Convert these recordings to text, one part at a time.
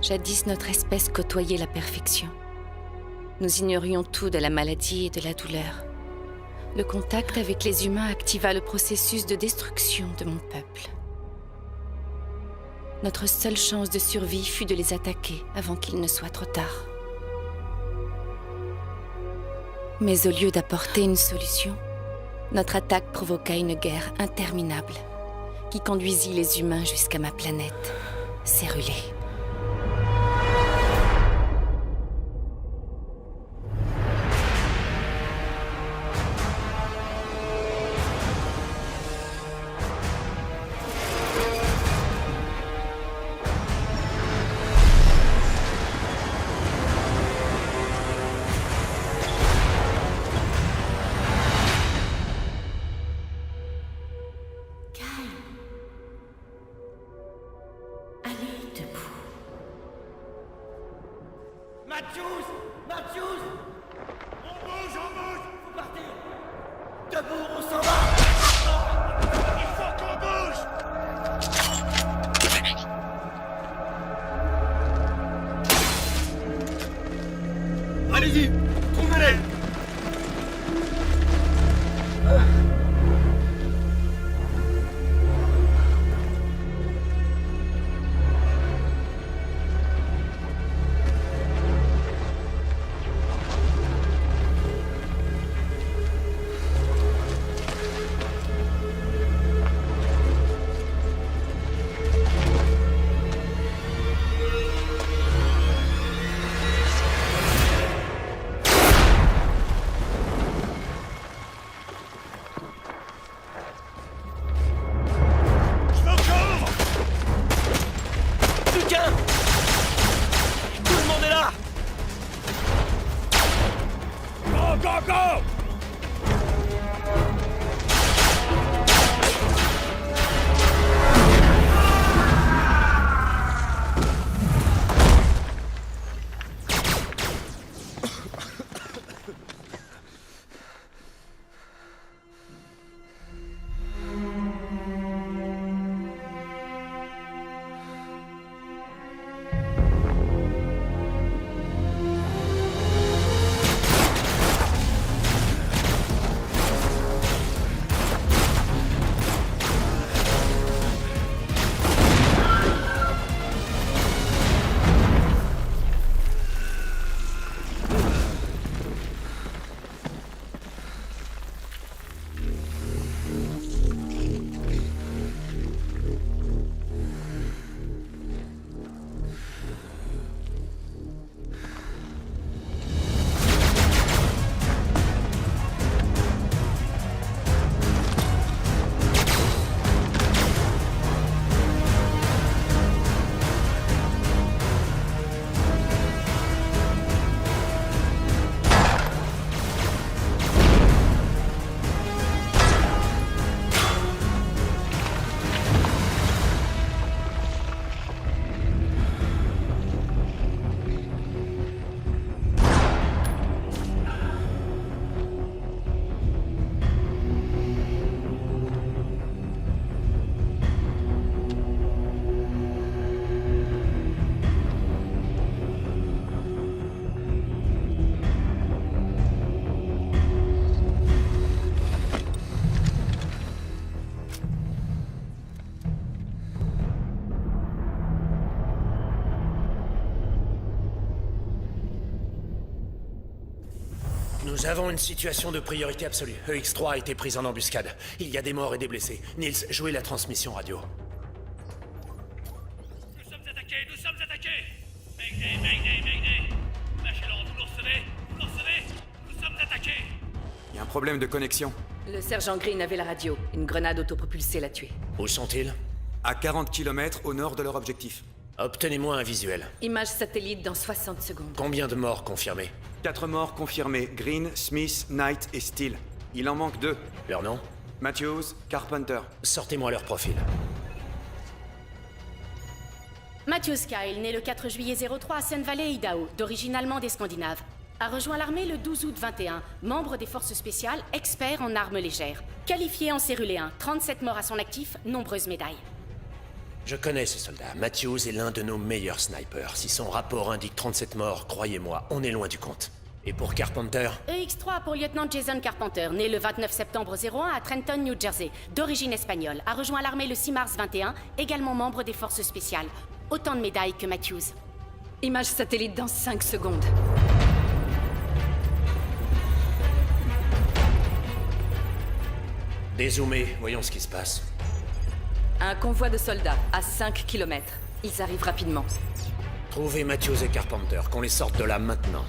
Jadis, notre espèce côtoyait la perfection. Nous ignorions tout de la maladie et de la douleur. Le contact avec les humains activa le processus de destruction de mon peuple. Notre seule chance de survie fut de les attaquer avant qu'il ne soit trop tard. Mais au lieu d'apporter une solution, notre attaque provoqua une guerre interminable qui conduisit les humains jusqu'à ma planète, Cérulée. Matthews! On bouge! Faut partir! Debout, on s'en va! Il faut qu'on bouge! Allez-y! Trouvez-les! Nous avons une situation de priorité absolue. EX-3 a été prise en embuscade. Il y a des morts et des blessés. Nils, jouez la transmission radio. Nous sommes attaqués! Mayday! Magellan, vous nous recevez? Nous sommes attaqués! Il y a un problème de connexion. Le sergent Green avait la radio. Une grenade autopropulsée l'a tué. Où sont-ils? À 40 km au nord de leur objectif. Obtenez-moi un visuel. Image satellite dans 60 secondes. Combien de morts confirmés? 4 morts confirmés. Green, Smith, Knight et Steele. Il en manque 2. Leur nom? Matthews, Carpenter. Sortez-moi leur profil. Matthews Kyle, né le 4 juillet 03 à Sun Valley, Idaho, d'origine allemande et scandinave. A rejoint l'armée le 12 août 21, membre des forces spéciales, expert en armes légères. Qualifié en Cérulée 1, 37 morts à son actif, nombreuses médailles. Je connais ce soldat. Matthews est l'un de nos meilleurs snipers. Si son rapport indique 37 morts, croyez-moi, on est loin du compte. Et pour Carpenter? EX3 pour lieutenant Jason Carpenter, né le 29 septembre 01 à Trenton, New Jersey, d'origine espagnole, a rejoint l'armée le 6 mars 21, également membre des forces spéciales. Autant de médailles que Matthews. Image satellite dans 5 secondes. Dézoomé, voyons ce qui se passe. Un convoi de soldats à 5 km. Ils arrivent rapidement. Trouvez Matthews et Carpenter, qu'on les sorte de là maintenant.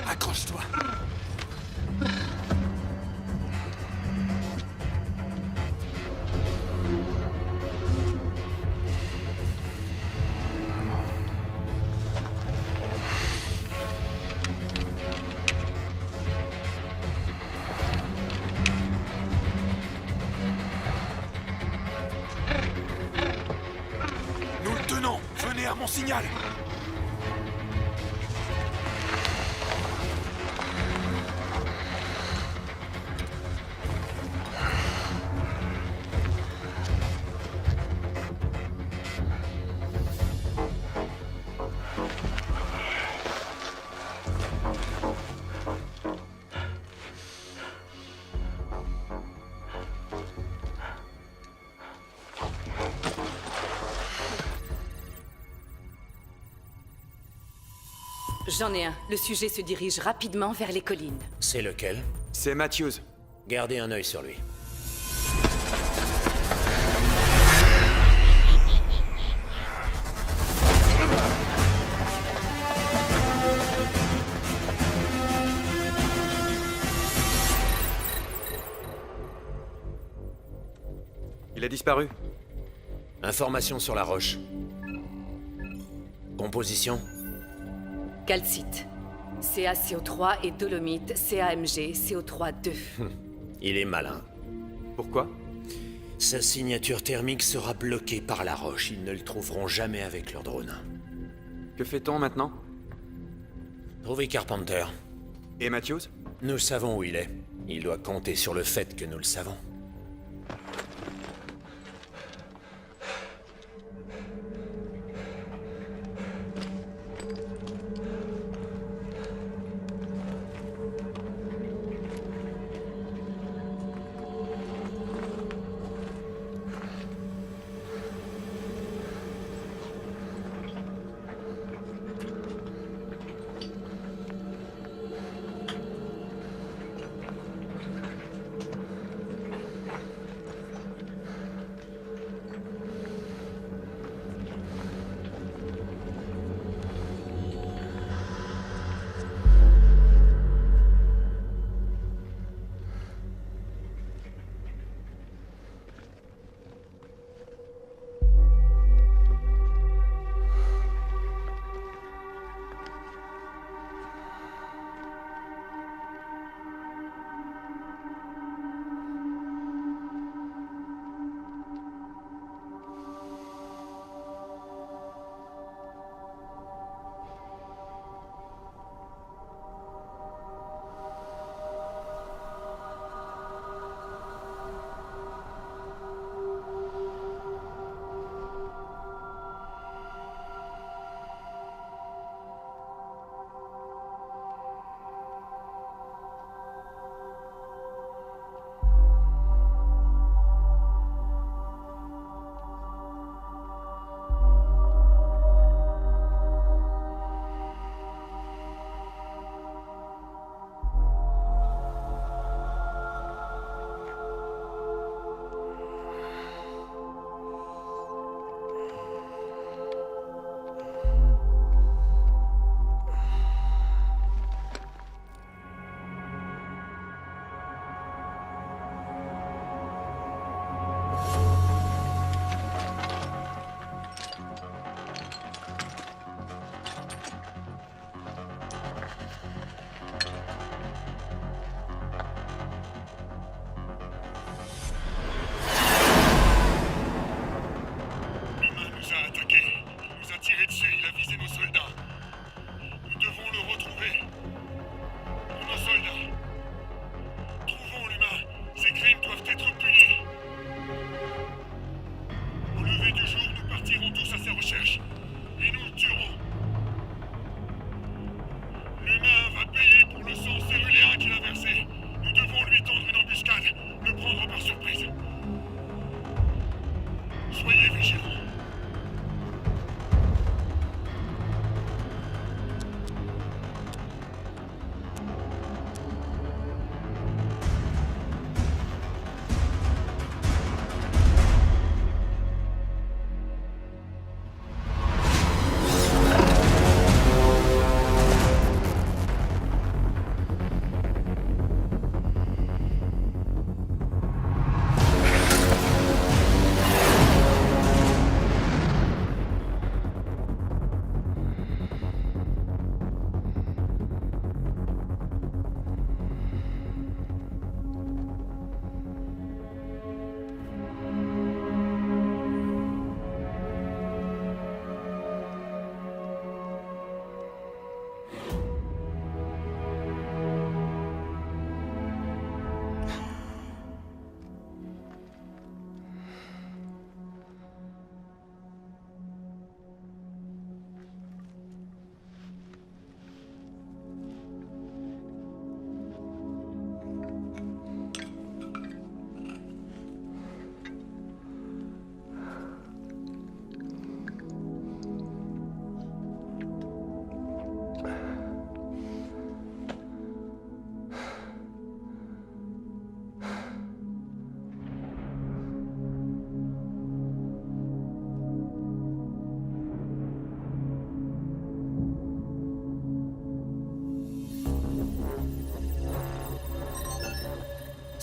Accroche-toi. Nous le tenons. Venez à mon signal. J'en ai un. Le sujet se dirige rapidement vers les collines. C'est lequel? C'est Matthews. Gardez un œil sur lui. Il a disparu. Information sur la roche. Composition. Calcite. CaCO3 et dolomite, CaMg, CO3 2. Il est malin. Pourquoi? Sa signature thermique sera bloquée par la roche. Ils ne le trouveront jamais avec leur drone. Que fait-on maintenant? Trouvez Carpenter. Et Matthews? Nous savons où il est. Il doit compter sur le fait que nous le savons.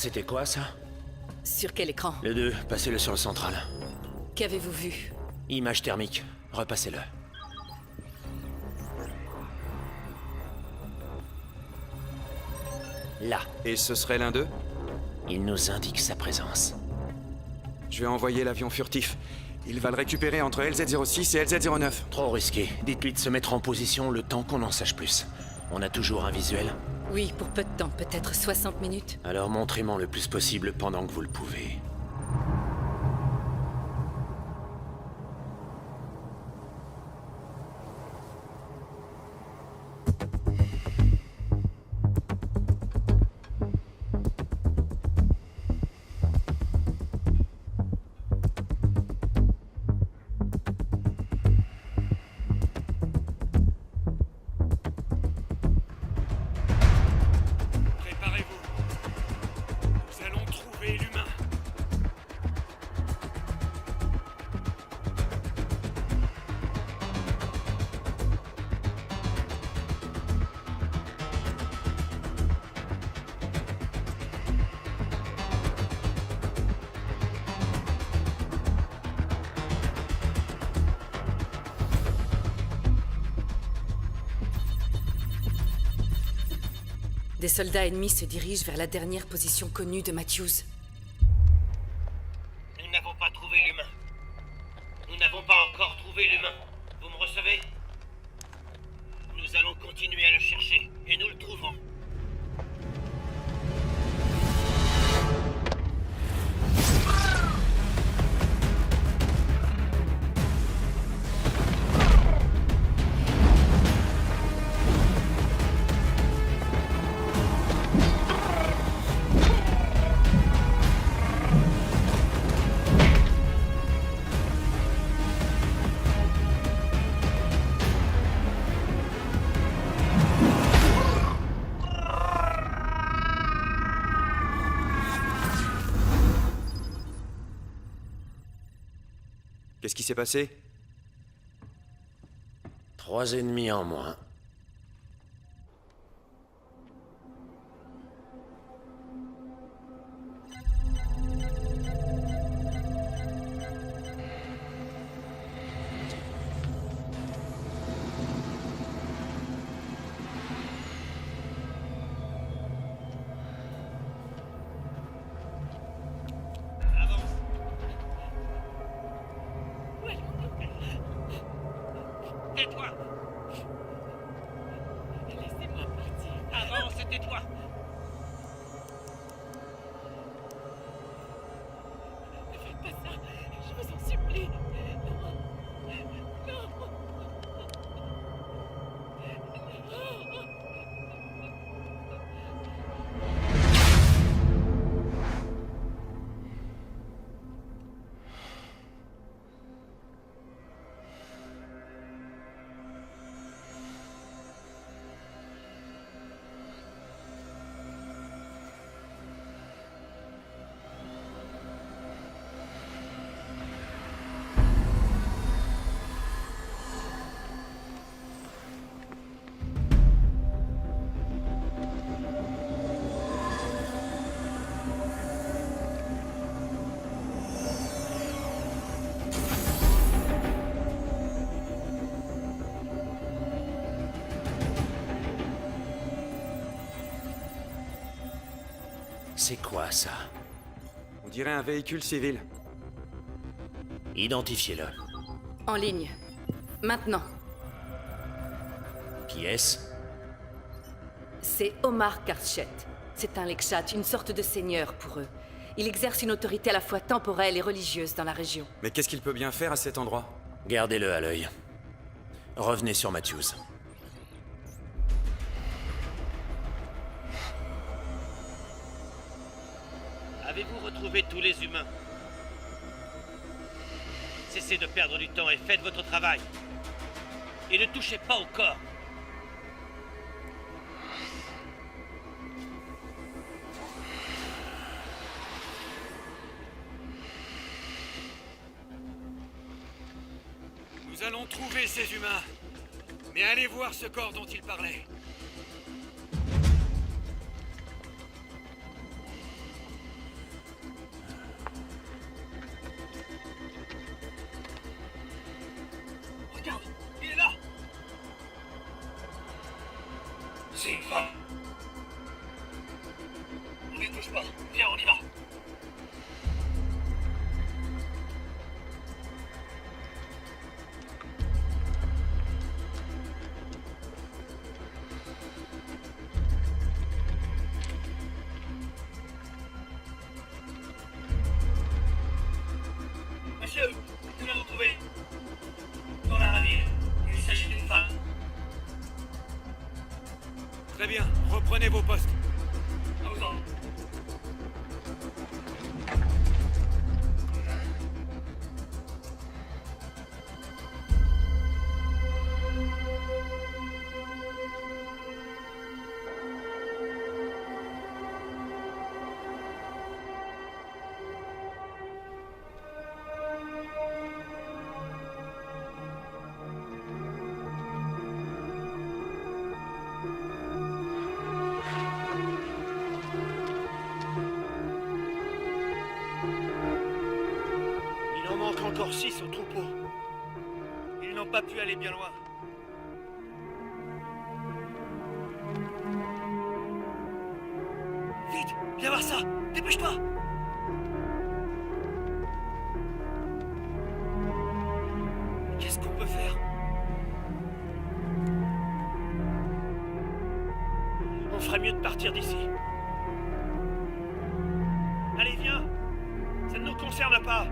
C'était quoi, ça? Sur quel écran? Le 2, passez-le sur le central. Qu'avez-vous vu? Image thermique, repassez-le. Là, Et ce serait l'un d'eux? il nous indique sa présence. Je vais envoyer l'avion furtif. Il va le récupérer entre LZ-06 et LZ-09. Trop risqué. Dites-lui de se mettre en position le temps qu'on en sache plus. On a toujours un visuel. Oui, pour peu de temps, peut-être 60 minutes. Alors montrez-moi le plus possible pendant que vous le pouvez. Préparez-vous. Nous allons trouver l'humain. Des soldats ennemis se dirigent vers la dernière position connue de Matthews. Nous n'avons pas trouvé l'humain. Nous n'avons pas encore trouvé l'humain. Vous me recevez? Nous allons continuer à le chercher, et nous le trouverons. Qu'est-ce qui s'est passé? 3 ennemis en moins. Tais-toi! Laissez-moi partir. Avance et tais-toi! Ne faites pas ça, je vous en supplie. Non. C'est quoi ça? On dirait un véhicule civil. Identifiez-le. En ligne. Maintenant. Qui est-ce? C'est Omar Karchet. C'est un Lekchat, une sorte de seigneur pour eux. Il exerce une autorité à la fois temporelle et religieuse dans la région. Mais qu'est-ce qu'il peut bien faire à cet endroit? Gardez-le à l'œil. Revenez sur Matthews. Avez-vous retrouvé tous les humains? Cessez de perdre du temps et faites votre travail. Et ne touchez pas au corps. Nous allons trouver ces humains. Mais allez voir ce corps dont il parlait. frappe. On les touche pas. Viens, on y va. Monsieur, nous l'avons trouvé. Dans la ravine. Il s'agit d'une femme. Très bien, reprenez vos postes. À vos ordres. Il en manque encore 6 au troupeau. Ils n'ont pas pu aller bien loin. Vite, viens voir ça. Dépêche-toi. Qu'est-ce qu'on peut faire? On ferait mieux de partir d'ici. Allez, viens. Ça ne nous concerne pas.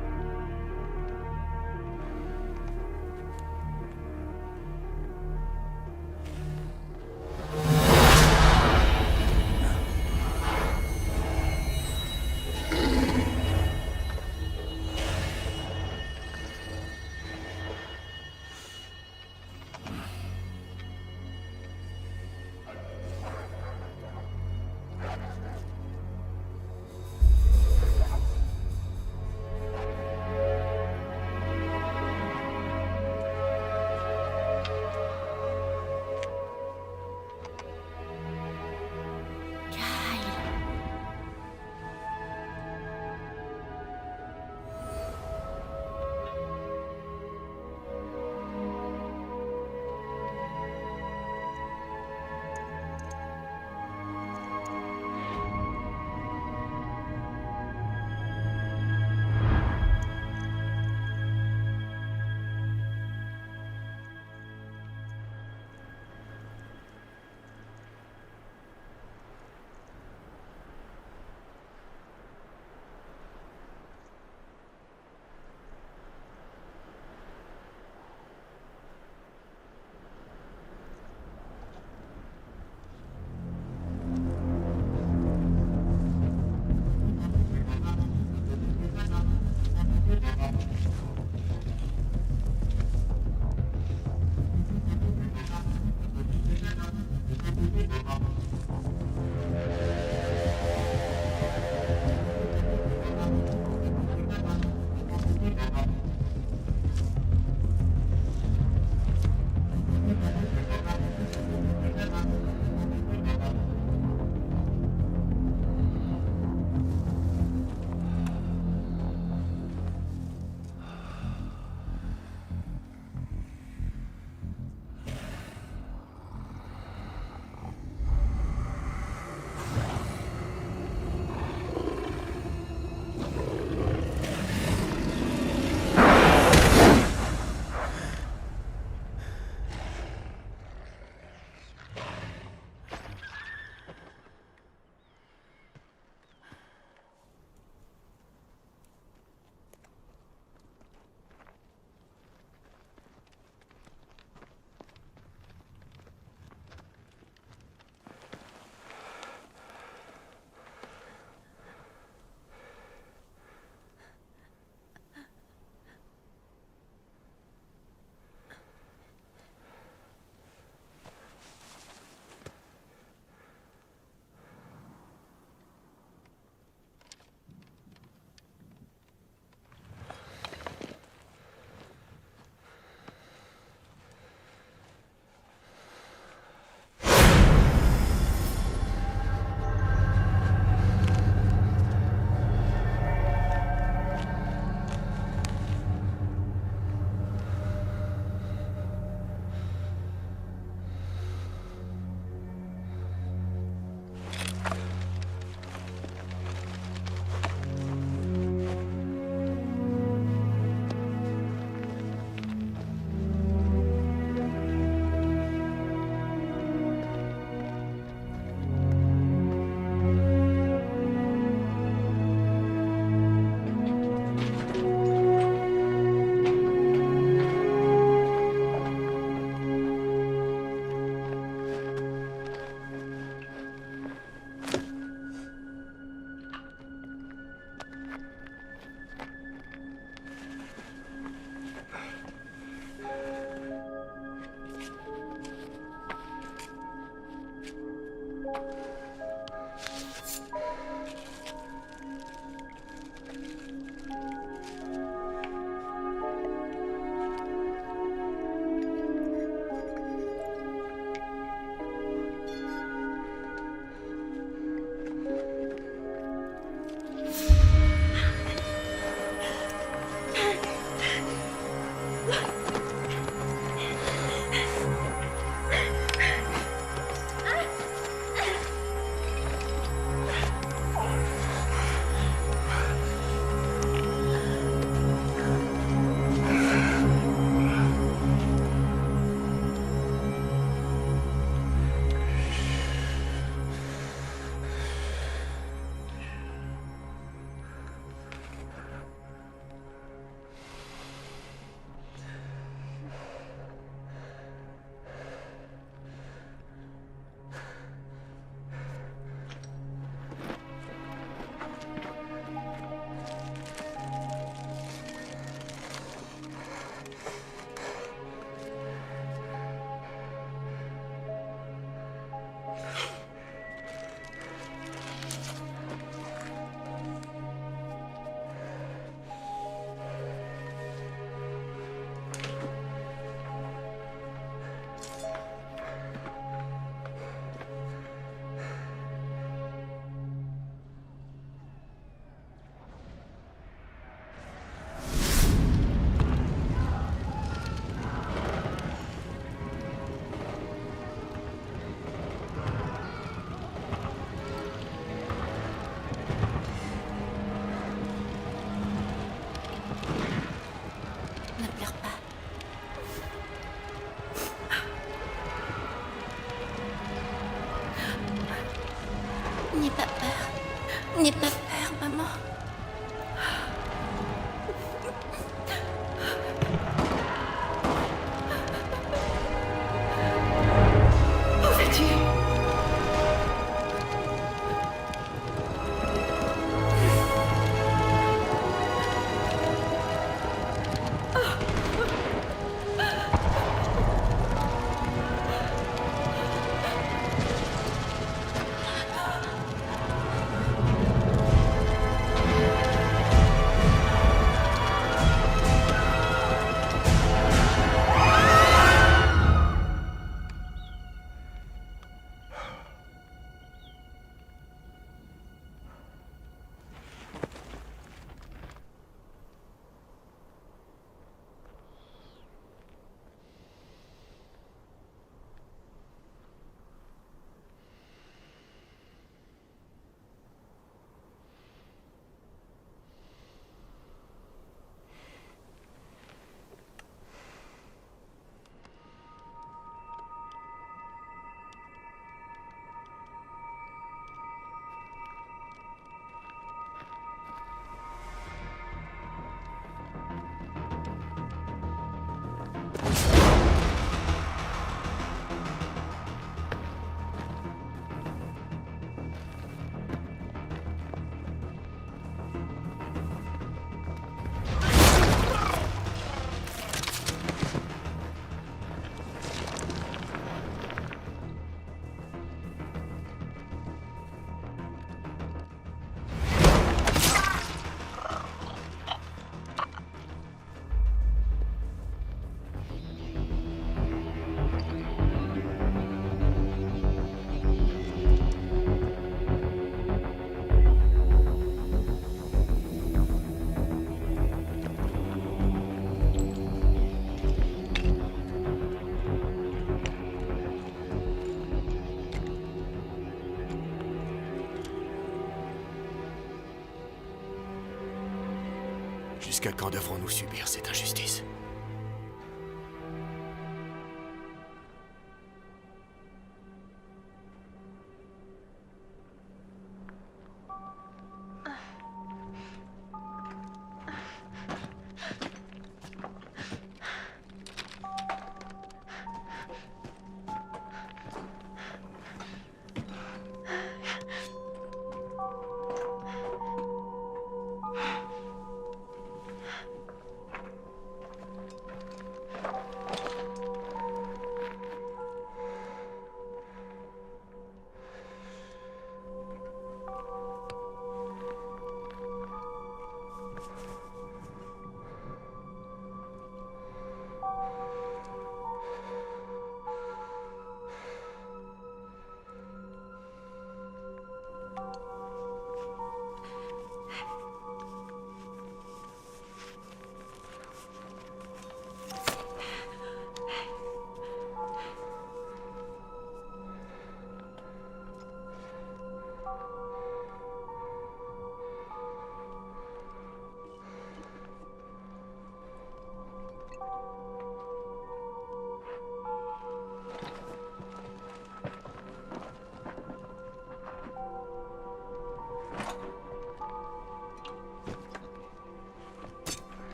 Jusqu'à quand devrons-nous subir cette injustice?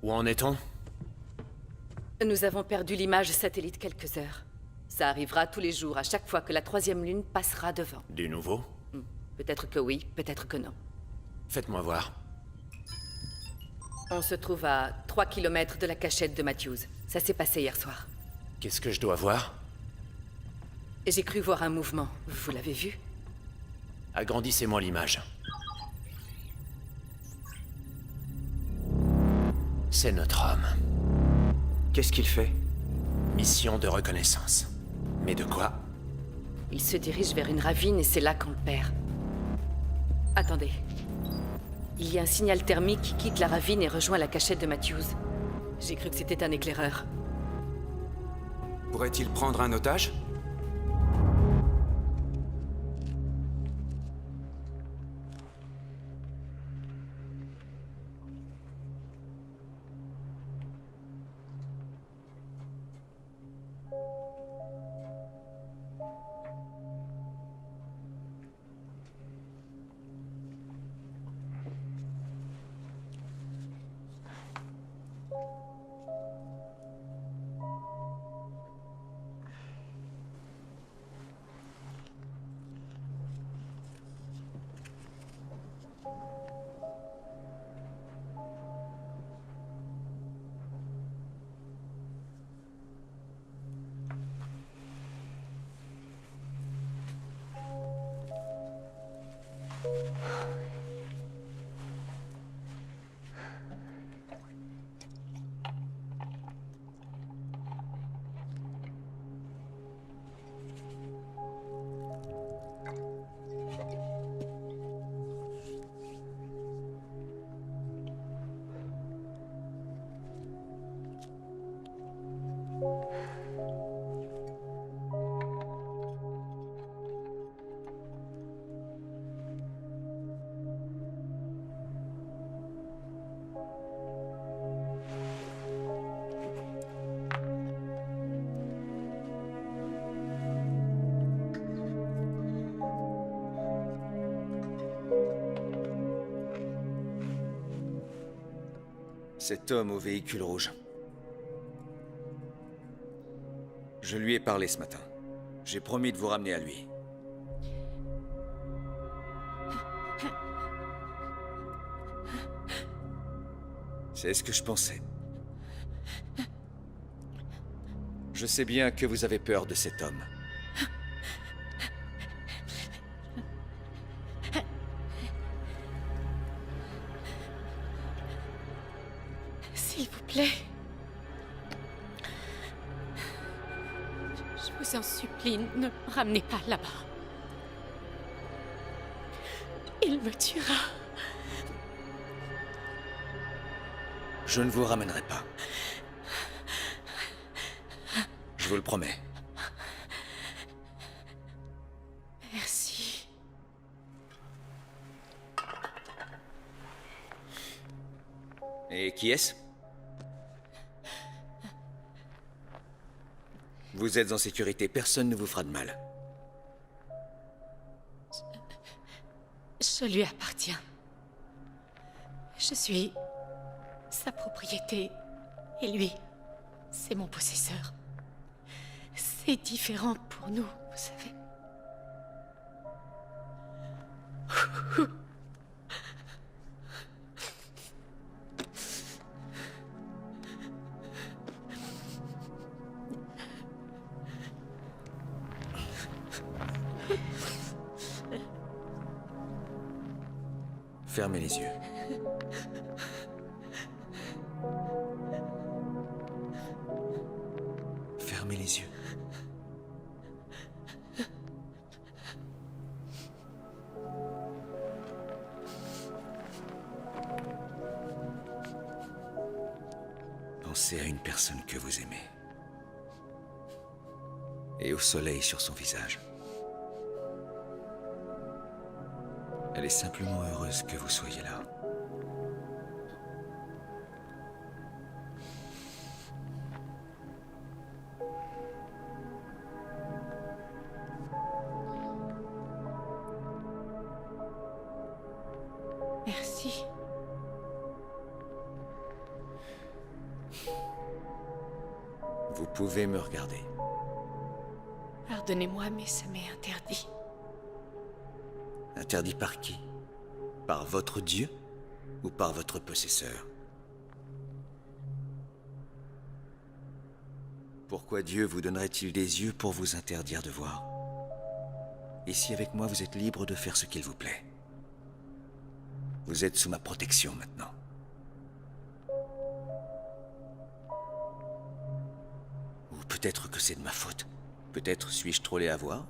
Où en est-on? Nous avons perdu l'image satellite quelques heures. Ça arrivera tous les jours, à chaque fois que la 3e lune passera devant. Du nouveau? Peut-être que oui, peut-être que non. Faites-moi voir. On se trouve à 3 kilomètres de la cachette de Matthews. Ça s'est passé hier soir. Qu'est-ce que je dois voir? J'ai cru voir un mouvement. Vous l'avez vu? Agrandissez-moi l'image. C'est notre homme. Qu'est-ce qu'il fait? Mission de reconnaissance. Mais de quoi? Il se dirige vers une ravine et c'est là qu'on le perd. Attendez. Il y a un signal thermique qui quitte la ravine et rejoint la cachette de Matthews. J'ai cru que c'était un éclaireur. Pourrait-il prendre un otage? Cet homme au véhicule rouge. Je lui ai parlé ce matin. J'ai promis de vous ramener à lui. C'est ce que je pensais. Je sais bien que vous avez peur de cet homme. S'il vous plaît. Je vous en supplie, ne me ramenez pas là-bas. Il me tuera. Je ne vous ramènerai pas. Je vous le promets. Merci. Et qui est-ce? Vous êtes en sécurité, personne ne vous fera de mal. Je lui appartiens. Je suis sa propriété. Et lui, c'est mon possesseur. C'est différent pour nous, vous savez. Fermez les yeux. Fermez les yeux. Pensez à une personne que vous aimez. Et au soleil sur son visage. Elle est simplement heureuse que vous soyez là. Merci. pouvez me regarder. Pardonnez-moi, mais ça m'est interdit. Interdit par qui? Par votre dieu? Ou par votre possesseur? Pourquoi Dieu vous donnerait-il des yeux pour vous interdire de voir? Et si avec moi vous êtes libre de faire ce qu'il vous plaît? Vous êtes sous ma protection maintenant. Ou peut-être que c'est de ma faute. Peut-être suis-je trop laid à voir?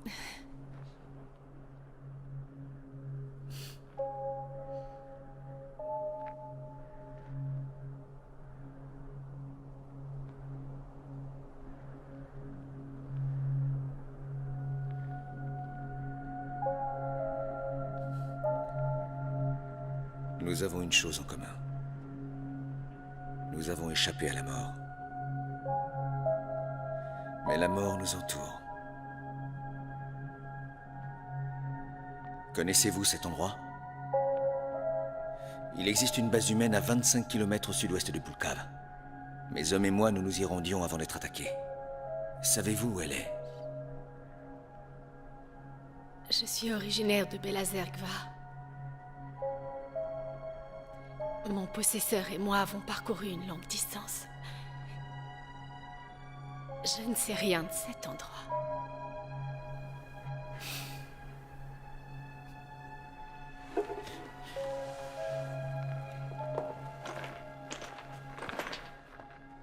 Nous avons une chose en commun. Nous avons échappé à la mort. Mais la mort nous entoure. Connaissez-vous cet endroit? Il existe une base humaine à 25 km au sud-ouest de Pulkav. Mes hommes et moi, nous nous y rendions avant d'être attaqués. Savez-vous où elle est? Je suis originaire de Belazerkva. Mon possesseur et moi avons parcouru une longue distance. Je ne sais rien de cet endroit.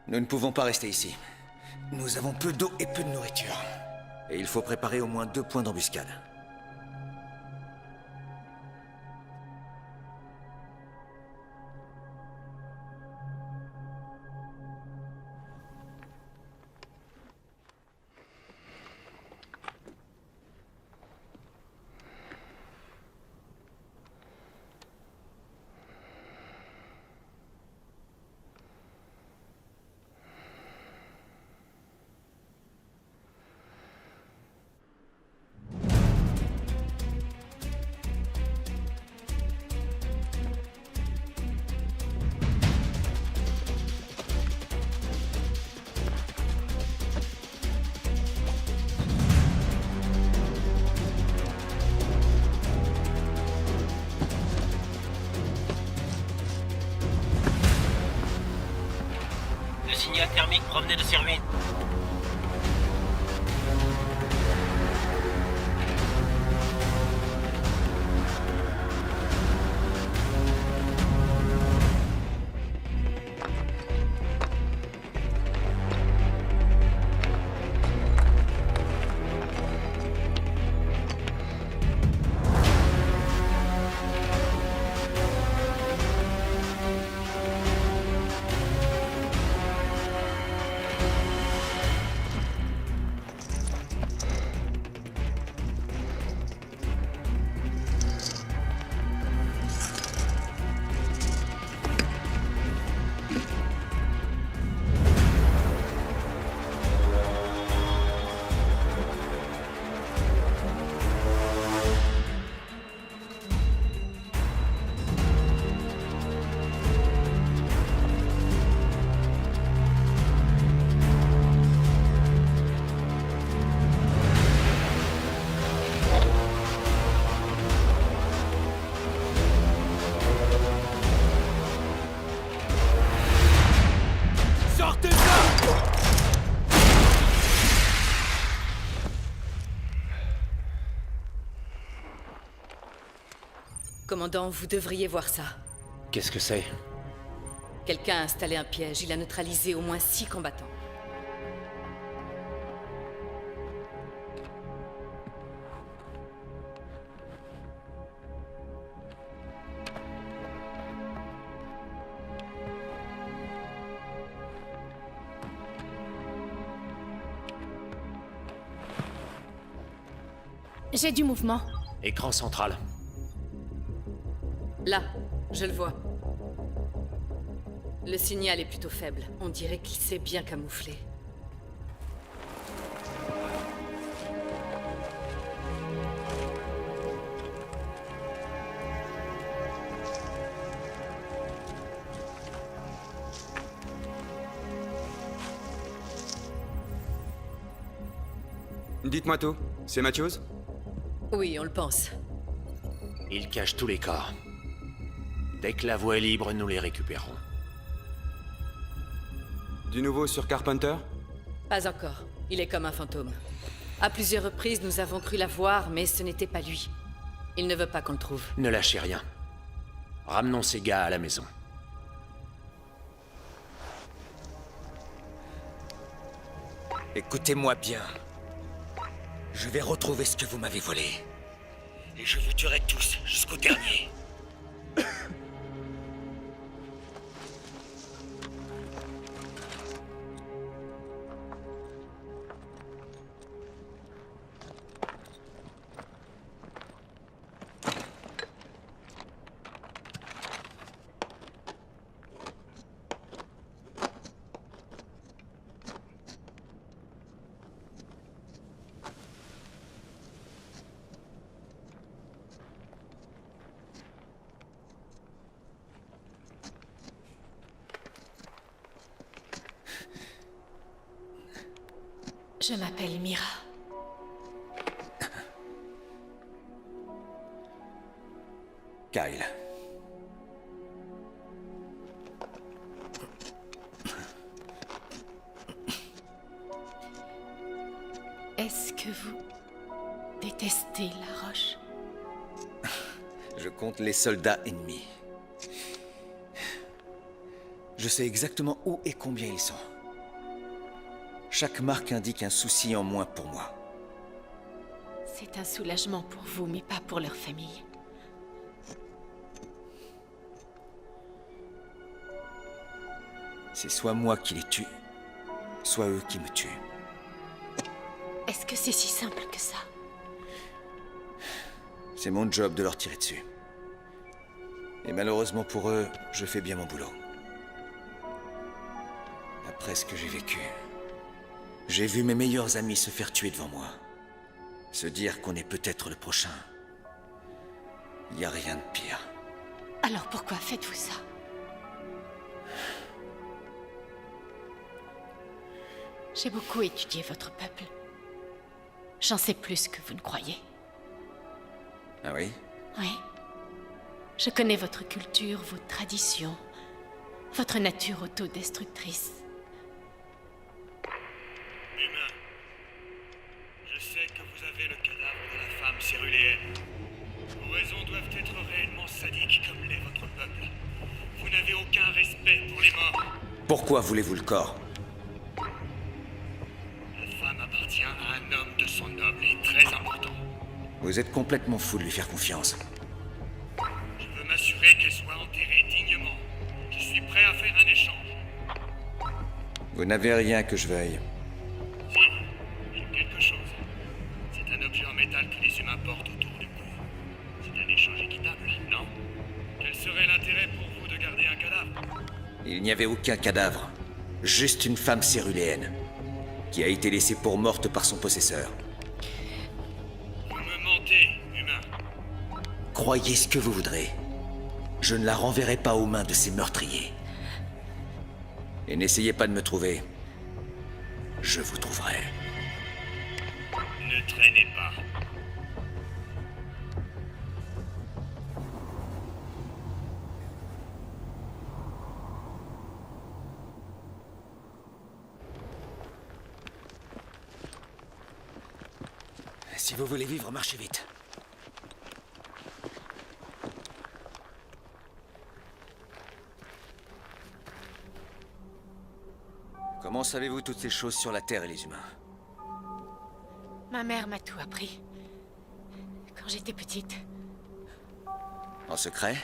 Nous ne pouvons pas rester ici. Nous avons peu d'eau et peu de nourriture. Et il faut préparer au moins 2 points d'embuscade. Le signal thermique provenait de ces ruines. Commandant, vous devriez voir ça. Qu'est-ce que c'est? Quelqu'un a installé un piège. Il a neutralisé au moins 6 combattants. J'ai du mouvement. Écran central. Là, je le vois. Le signal est plutôt faible. On dirait qu'il s'est bien camouflé. Dites-moi tout. C'est Matthews? Oui, on le pense. Il cache tous les corps. Dès que la voie est libre, nous les récupérons. Du nouveau sur Carpenter? Pas encore. Il est comme un fantôme. À plusieurs reprises, nous avons cru la voir, mais ce n'était pas lui. Il ne veut pas qu'on le trouve. Ne lâchez rien. Ramenons ces gars à la maison. Écoutez-moi bien. Je vais retrouver ce que vous m'avez volé. Et je vous tuerai tous, jusqu'au dernier. Je m'appelle Mira. Kyle. Est-ce que vous détestez la roche? Je compte les soldats ennemis. Je sais exactement où et combien ils sont. Chaque marque indique un souci en moins pour moi. C'est un soulagement pour vous, mais pas pour leur famille. C'est soit moi qui les tue, soit eux qui me tuent. Est-ce que c'est si simple que ça? C'est mon job de leur tirer dessus. Et malheureusement pour eux, je fais bien mon boulot. Après ce que j'ai vécu, j'ai vu mes meilleurs amis se faire tuer devant moi. Se dire qu'on est peut-être le prochain. Il n'y a rien de pire. Alors pourquoi faites-vous ça? J'ai beaucoup étudié votre peuple. J'en sais plus que vous ne croyez. Ah oui? Oui. Je connais votre culture, vos traditions, votre nature autodestructrice. Humain, je sais que vous avez le cadavre de la femme céruléenne. Vos raisons doivent être réellement sadiques comme l'est votre peuple. Vous n'avez aucun respect pour les morts. Pourquoi voulez-vous le corps? La femme appartient à un homme de son noble et très important. Vous êtes complètement fou de lui faire confiance. Je veux m'assurer qu'elle soit enterrée dignement. Je suis prêt à faire un échange. Vous n'avez rien que je veuille. Si, j'ai quelque chose. C'est un objet en métal que les humains portent autour du cou. C'est un échange équitable, non? Quel serait l'intérêt pour vous de garder un cadavre? Il n'y avait aucun cadavre. Juste une femme céruléenne. Qui a été laissée pour morte par son possesseur. Vous me mentez, humain. Croyez ce que vous voudrez. Je ne la renverrai pas aux mains de ces meurtriers. Et n'essayez pas de me trouver. Je vous trouverai. Ne traînez pas. Si vous voulez vivre, marchez vite. Comment savez-vous toutes ces choses sur la Terre et les humains? Ma mère m'a tout appris. Quand j'étais petite. En secret?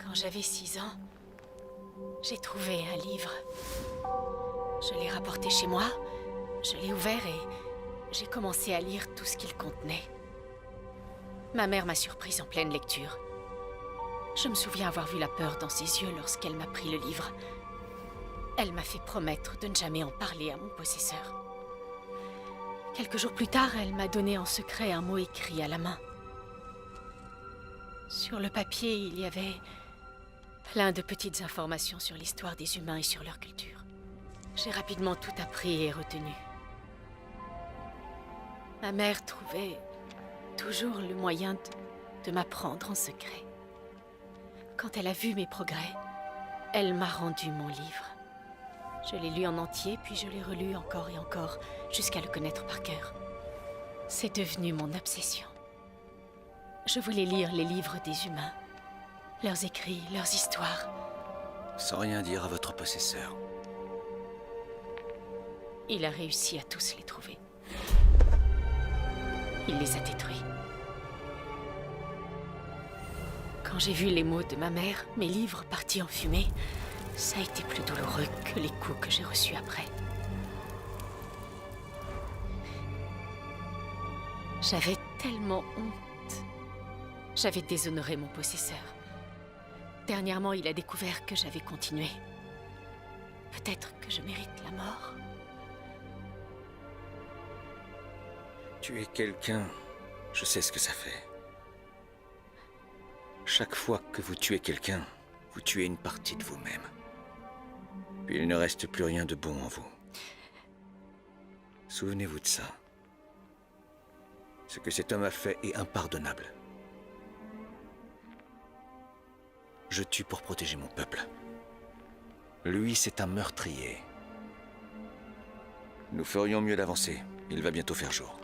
Quand j'avais 6 ans, j'ai trouvé un livre. Je l'ai rapporté chez moi, je l'ai ouvert et j'ai commencé à lire tout ce qu'il contenait. Ma mère m'a surprise en pleine lecture. Je me souviens avoir vu la peur dans ses yeux lorsqu'elle m'a pris le livre. Elle m'a fait promettre de ne jamais en parler à mon possesseur. Quelques jours plus tard, elle m'a donné en secret un mot écrit à la main. Sur le papier, il y avait plein de petites informations sur l'histoire des humains et sur leur culture. J'ai rapidement tout appris et retenu. Ma mère trouvait toujours le moyen de m'apprendre en secret. Quand elle a vu mes progrès, elle m'a rendu mon livre. Je l'ai lu en entier, puis je l'ai relu encore et encore, jusqu'à le connaître par cœur. C'est devenu mon obsession. Je voulais lire les livres des humains, leurs écrits, leurs histoires. Sans rien dire à votre possesseur. Il a réussi à tous les trouver. Il les a détruits. Quand j'ai vu les mots de ma mère, mes livres partis en fumée, ça a été plus douloureux que les coups que j'ai reçus après. J'avais tellement honte. J'avais déshonoré mon possesseur. Dernièrement, il a découvert que j'avais continué. Peut-être que je mérite la mort. Tuer quelqu'un, je sais ce que ça fait. Chaque fois que vous tuez quelqu'un, vous tuez une partie de vous-même. Puis il ne reste plus rien de bon en vous. Souvenez-vous de ça. Ce que cet homme a fait est impardonnable. Je tue pour protéger mon peuple. Lui, c'est un meurtrier. Nous ferions mieux d'avancer. Il va bientôt faire jour.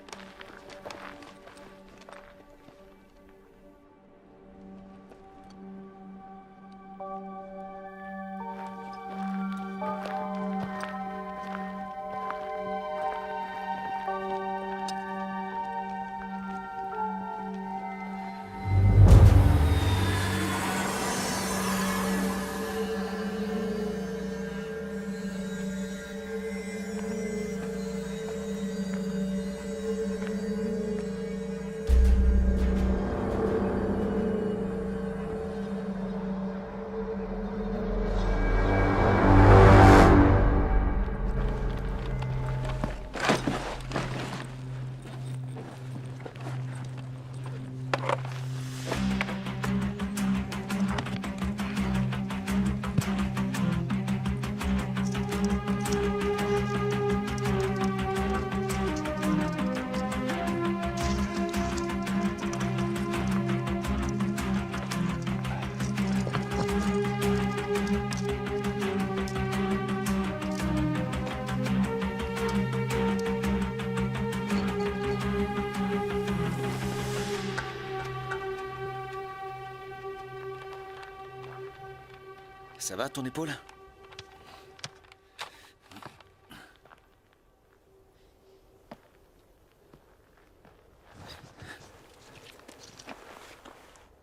Ça va, ton épaule?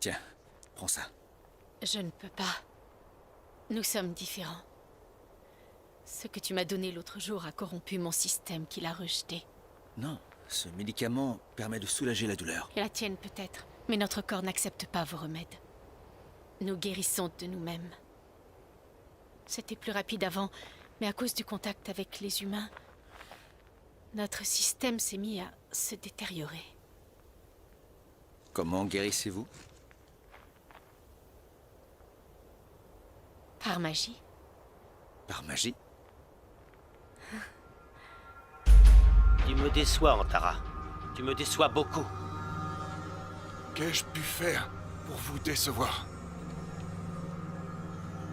Tiens, prends ça. Je ne peux pas. Nous sommes différents. Ce que tu m'as donné l'autre jour a corrompu mon système qu'il a rejeté. Non, ce médicament permet de soulager la douleur. Et la tienne peut-être, mais notre corps n'accepte pas vos remèdes. Nous guérissons de nous-mêmes. C'était plus rapide avant, mais à cause du contact avec les humains, notre système s'est mis à se détériorer. Comment guérissez-vous? Par magie. Par magie? Tu me déçois, Antara. Tu me déçois beaucoup. Qu'ai-je pu faire pour vous décevoir?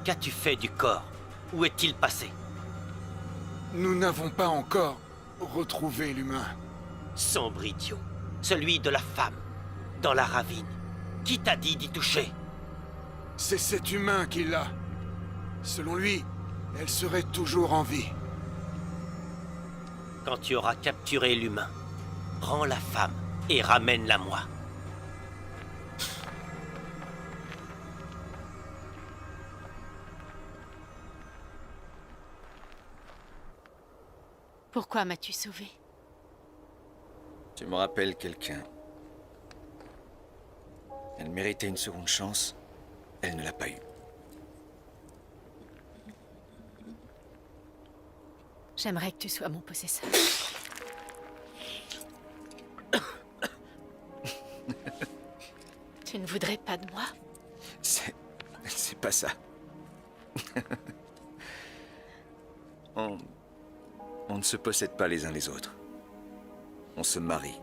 Qu'as-tu fait du corps? Où est-il passé? Nous n'avons pas encore retrouvé l'humain. Sombre idiot. Celui de la femme. Dans la ravine. Qui t'a dit d'y toucher? C'est cet humain qui l'a. Selon lui, elle serait toujours en vie. Quand tu auras capturé l'humain, prends la femme et ramène-la moi. Pourquoi m'as-tu sauvé? Tu me rappelles quelqu'un. Elle méritait une seconde chance. Elle ne l'a pas eue. J'aimerais que tu sois mon possesseur. Tu ne voudrais pas de moi? C'est pas ça. On ne se possède pas les uns les autres. On se marie.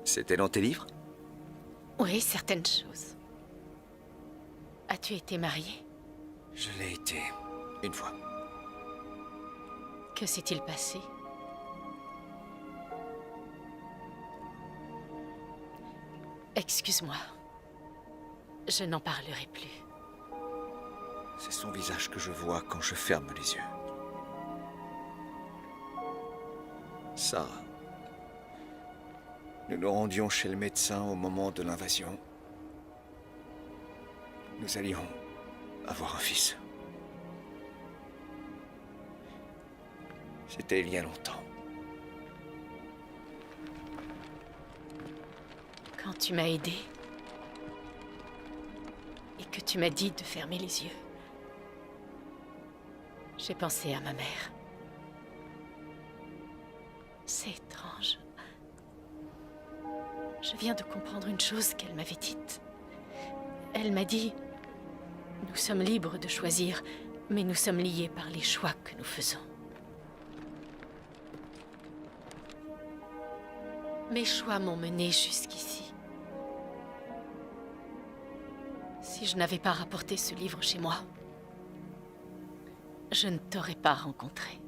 C'était dans tes livres? Oui, certaines choses. As-tu été marié? Je l'ai été. Une fois. Que s'est-il passé? Excuse-moi. Je n'en parlerai plus. C'est son visage que je vois quand je ferme les yeux. Sarah. Nous nous rendions chez le médecin au moment de l'invasion. Nous allions avoir un fils. C'était il y a longtemps. Quand tu m'as aidé et que tu m'as dit de fermer les yeux, j'ai pensé à ma mère. C'est étrange. Je viens de comprendre une chose qu'elle m'avait dite. Elle m'a dit, nous sommes libres de choisir, mais nous sommes liés par les choix que nous faisons. Mes choix m'ont mené jusqu'ici. Si je n'avais pas rapporté ce livre chez moi, je ne t'aurais pas rencontré.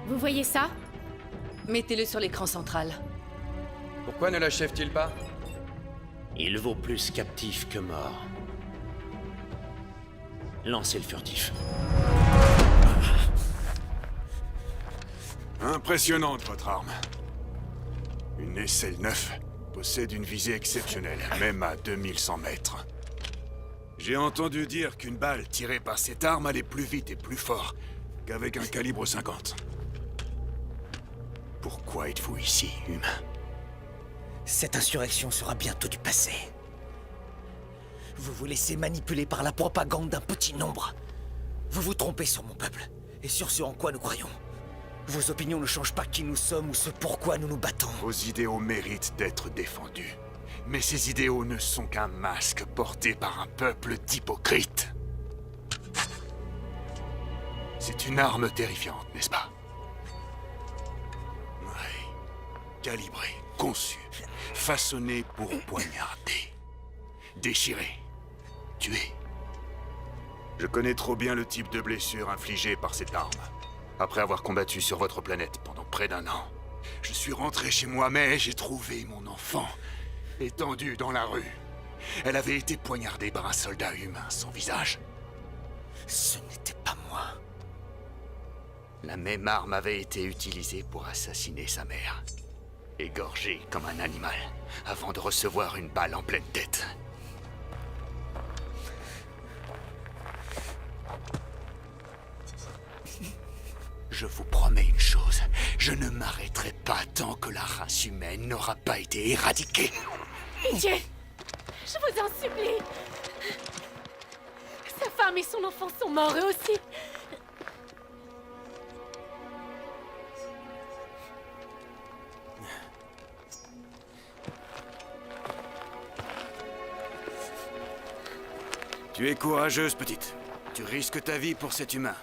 Vous voyez ça? Mettez-le sur l'écran central. Pourquoi ne l'achève-t-il pas? Il vaut plus captif que mort. Lancez le furtif. Impressionnante, votre arme. Une SL9 possède une visée exceptionnelle, même à 2100 mètres. J'ai entendu dire qu'une balle tirée par cette arme allait plus vite et plus fort qu'avec un calibre 50. Pourquoi êtes-vous ici, humain? Cette insurrection sera bientôt du passé. Vous vous laissez manipuler par la propagande d'un petit nombre. Vous vous trompez sur mon peuple, et sur ce en quoi nous croyons. Vos opinions ne changent pas qui nous sommes ou ce pourquoi nous nous battons. Vos idéaux méritent d'être défendus. Mais ces idéaux ne sont qu'un masque porté par un peuple d'hypocrites. C'est une arme terrifiante, n'est-ce pas? Oui. Calibrée, conçue, façonnée pour poignarder, déchirer, tuer. Je connais trop bien le type de blessure infligée par cette arme. Après avoir combattu sur votre planète pendant près d'1 an, je suis rentré chez moi, mais j'ai trouvé mon enfant étendue dans la rue. Elle avait été poignardée par un soldat humain sans visage. Ce n'était pas moi. La même arme avait été utilisée pour assassiner sa mère. Égorgée comme un animal, avant de recevoir une balle en pleine tête. Je vous promets une chose, je ne m'arrêterai pas tant que la race humaine n'aura pas été éradiquée. Pitié! Je vous en supplie! Sa femme et son enfant sont morts eux aussi! Tu es courageuse, petite. Tu risques ta vie pour cet humain.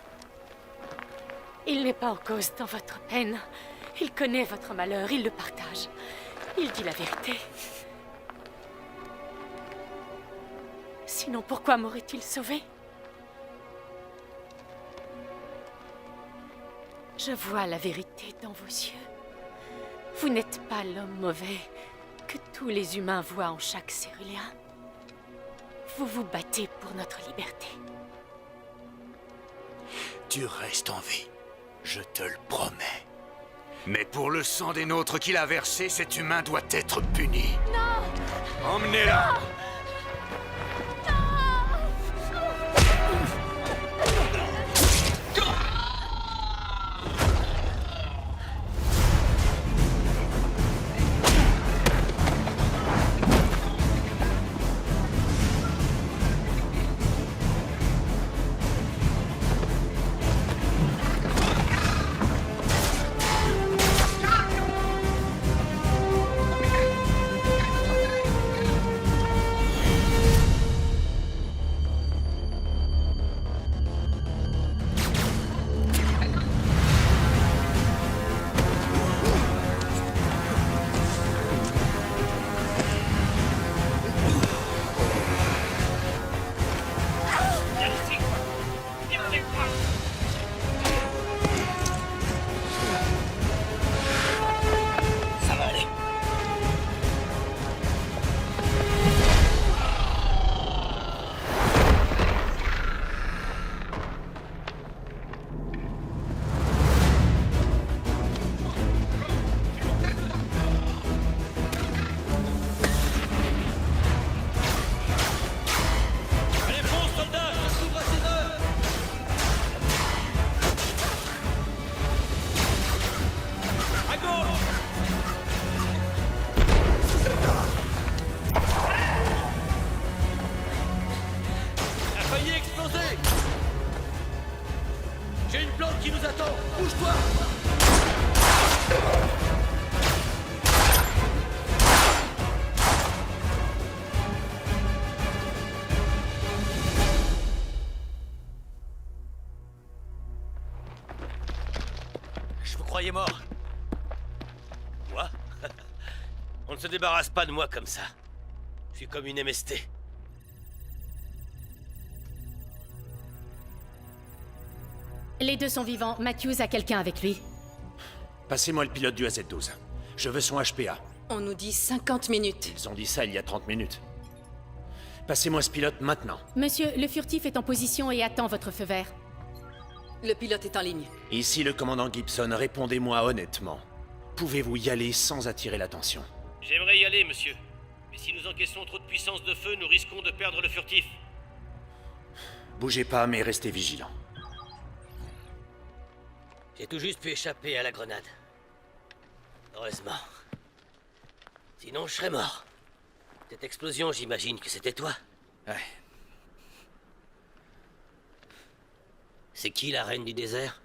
Il n'est pas en cause dans votre peine. Il connaît votre malheur, il le partage. Il dit la vérité. Sinon, pourquoi m'aurait-il sauvé? Je vois la vérité dans vos yeux. Vous n'êtes pas l'homme mauvais que tous les humains voient en chaque Céruléen. Vous vous battez pour notre liberté. Tu restes en vie, je te le promets. Mais pour le sang des nôtres qu'il a versé, cet humain doit être puni. Non! Emmenez-la! Ça va aller. Allez, fonce, soldats! Je s'ouvre à 6 heures! À gauche! A failli exploser! J'ai une plante qui nous attend! Bouge-toi! Je vous croyais mort. Moi? On ne se débarrasse pas de moi comme ça. Je suis comme une MST. Les deux sont vivants. Matthews a quelqu'un avec lui. Passez-moi le pilote du AZ-12. Je veux son HPA. On nous dit 50 minutes. Ils ont dit ça il y a 30 minutes. Passez-moi ce pilote maintenant. Monsieur, le furtif est en position et attend votre feu vert. Le pilote est en ligne. Ici le commandant Gibson, répondez-moi honnêtement. Pouvez-vous y aller sans attirer l'attention? J'aimerais y aller, monsieur. Mais si nous encaissons trop de puissance de feu, nous risquons de perdre le furtif. Bougez pas, mais restez vigilants. J'ai tout juste pu échapper à la grenade. Heureusement. Sinon, je serais mort. Cette explosion, j'imagine que c'était toi. Ouais. C'est qui la reine du désert?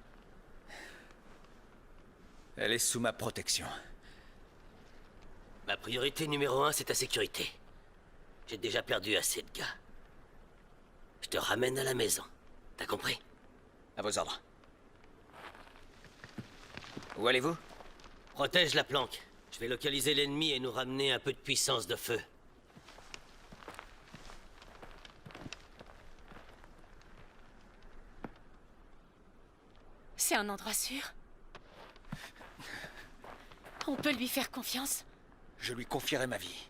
Elle est sous ma protection. Ma priorité numéro 1, c'est ta sécurité. J'ai déjà perdu assez de gars. Je te ramène à la maison. T'as compris? À vos ordres. Où allez-vous? Protège la planque. Je vais localiser l'ennemi et nous ramener un peu de puissance de feu. C'est un endroit sûr. On peut lui faire confiance. Je lui confierai ma vie.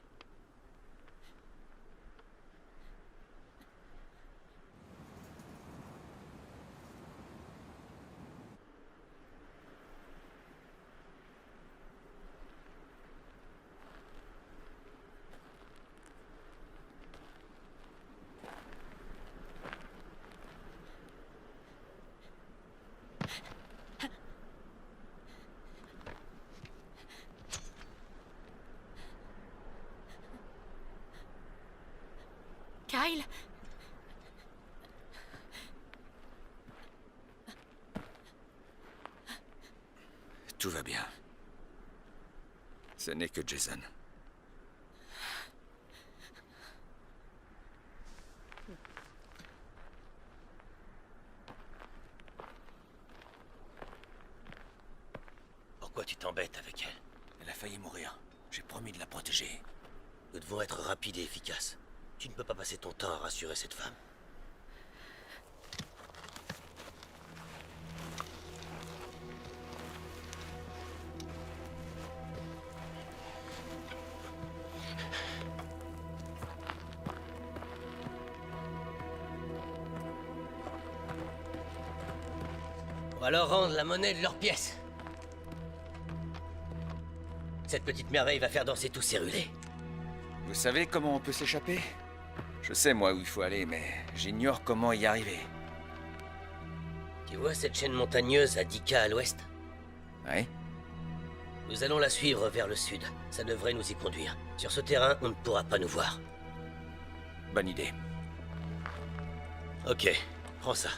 Kyle? Tout va bien. Ce n'est que Jason. Pourquoi tu t'embêtes avec elle? Elle a failli mourir. J'ai promis de la protéger. Nous devons être rapides et efficaces. Tu ne peux pas passer ton temps à rassurer cette femme. On va leur rendre la monnaie de leurs pièces. Cette petite merveille va faire danser tous ces rulés. Vous savez comment on peut s'échapper? Je sais moi où il faut aller, mais j'ignore comment y arriver. Tu vois cette chaîne montagneuse à 10K à l'ouest? Ouais? Nous allons la suivre vers le sud. Ça devrait nous y conduire. Sur ce terrain, on ne pourra pas nous voir. Bonne idée. Ok, prends ça.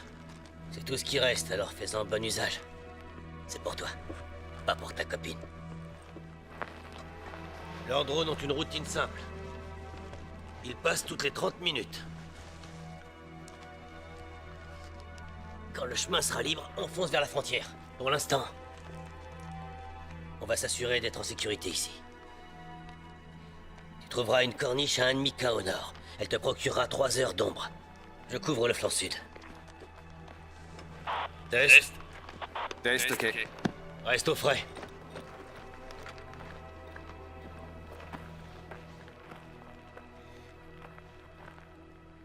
C'est tout ce qui reste, alors fais-en bon usage. C'est pour toi, pas pour ta copine. Leurs drones ont une routine simple. Ils passent toutes les 30 minutes. Quand le chemin sera libre, on fonce vers la frontière. Pour l'instant, on va s'assurer d'être en sécurité ici. Tu trouveras une corniche à 1,5K au nord. Elle te procurera 3 heures d'ombre. Je couvre le flanc sud. Test. Test, ok. Reste au frais.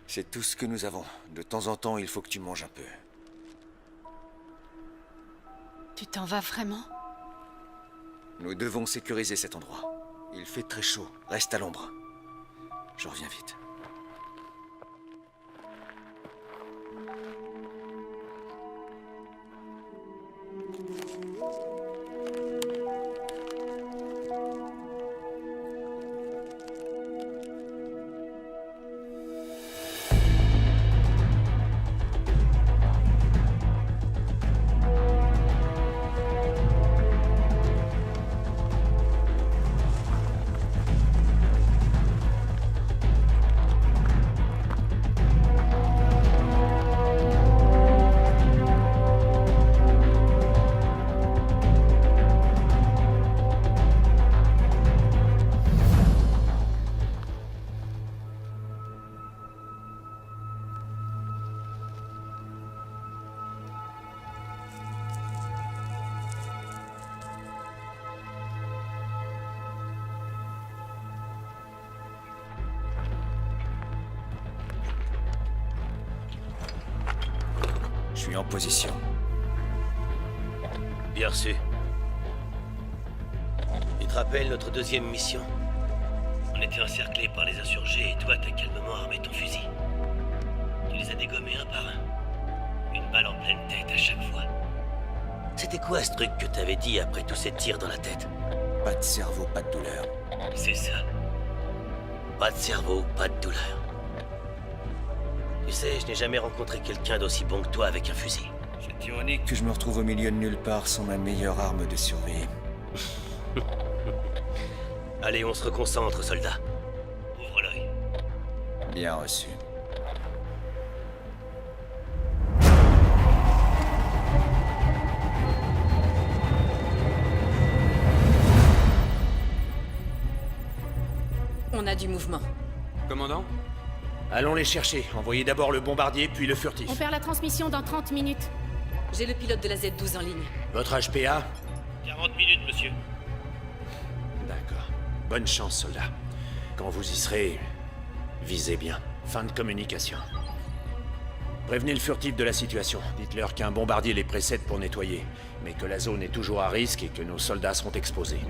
C'est tout ce que nous avons. De temps en temps, il faut que tu manges un peu. Tu t'en vas vraiment? Nous devons sécuriser cet endroit. Il fait très chaud. Reste à l'ombre. Je reviens vite. Je suis en position. Bien reçu. Tu te rappelles notre deuxième mission? On était encerclés par les insurgés et toi t'as calmement armé ton fusil. Tu les as dégommés un par un. Une balle en pleine tête à chaque fois. C'était quoi ce truc que t'avais dit après tous ces tirs dans la tête? Pas de cerveau, pas de douleur. C'est ça. Pas de cerveau, pas de douleur. Tu sais, je n'ai jamais rencontré quelqu'un d'aussi bon que toi avec un fusil. C'est ironique que je me retrouve au milieu de nulle part sans ma meilleure arme de survie. Allez, on se reconcentre, soldat. Ouvre l'œil. Bien reçu. On a du mouvement. Commandant? Allons les chercher. Envoyez d'abord le bombardier, puis le furtif. On perd la transmission dans 30 minutes. J'ai le pilote de la Z12 en ligne. Votre HPA? 40 minutes, monsieur. D'accord. Bonne chance, soldat. Quand vous y serez, visez bien. Fin de communication. Prévenez le furtif de la situation. Dites-leur qu'un bombardier les précède pour nettoyer, mais que la zone est toujours à risque et que nos soldats seront exposés.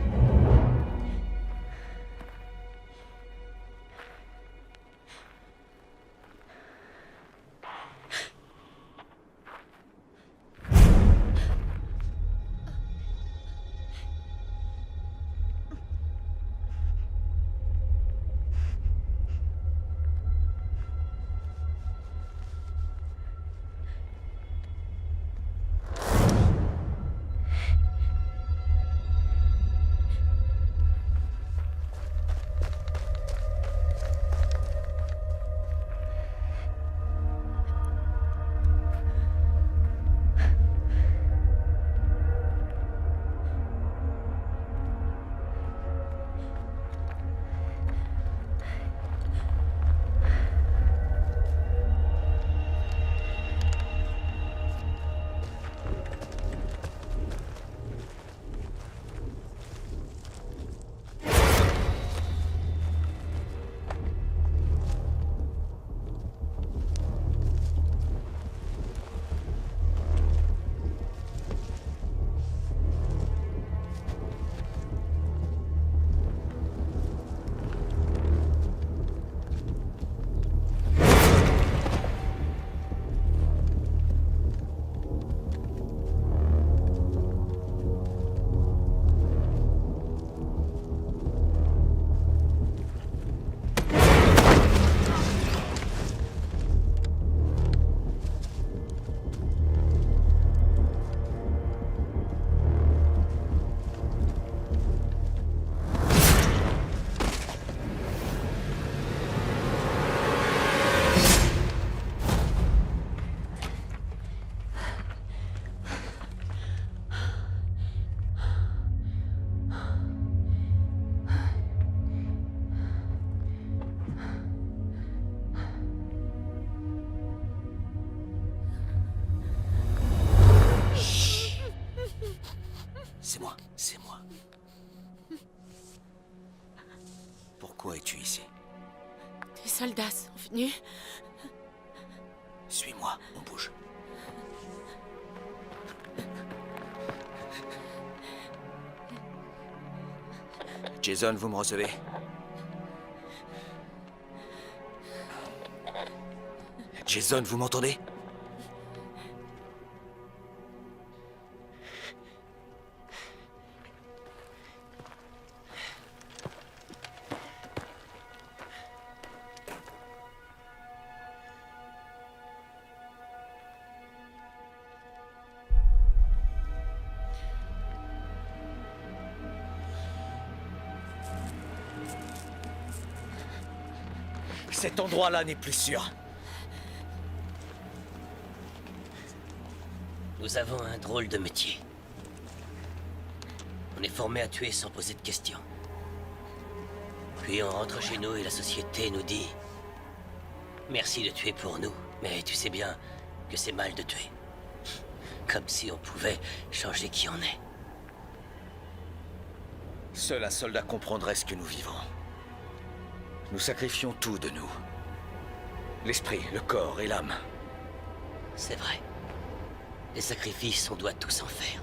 c'est moi, c'est moi. Pourquoi es-tu ici? Des soldats sont venus. Suis-moi, on bouge. Jason, vous me recevez? Jason, vous m'entendez? Cet endroit-là n'est plus sûr. Nous avons un drôle de métier. On est formé à tuer sans poser de questions. Puis on rentre chez nous et la société nous dit « Merci de tuer pour nous, mais tu sais bien que c'est mal de tuer. » Comme si on pouvait changer qui on est. Seul un soldat comprendrait ce que nous vivons. Nous sacrifions tout de nous. L'esprit, le corps et l'âme. C'est vrai. Les sacrifices, on doit tous en faire.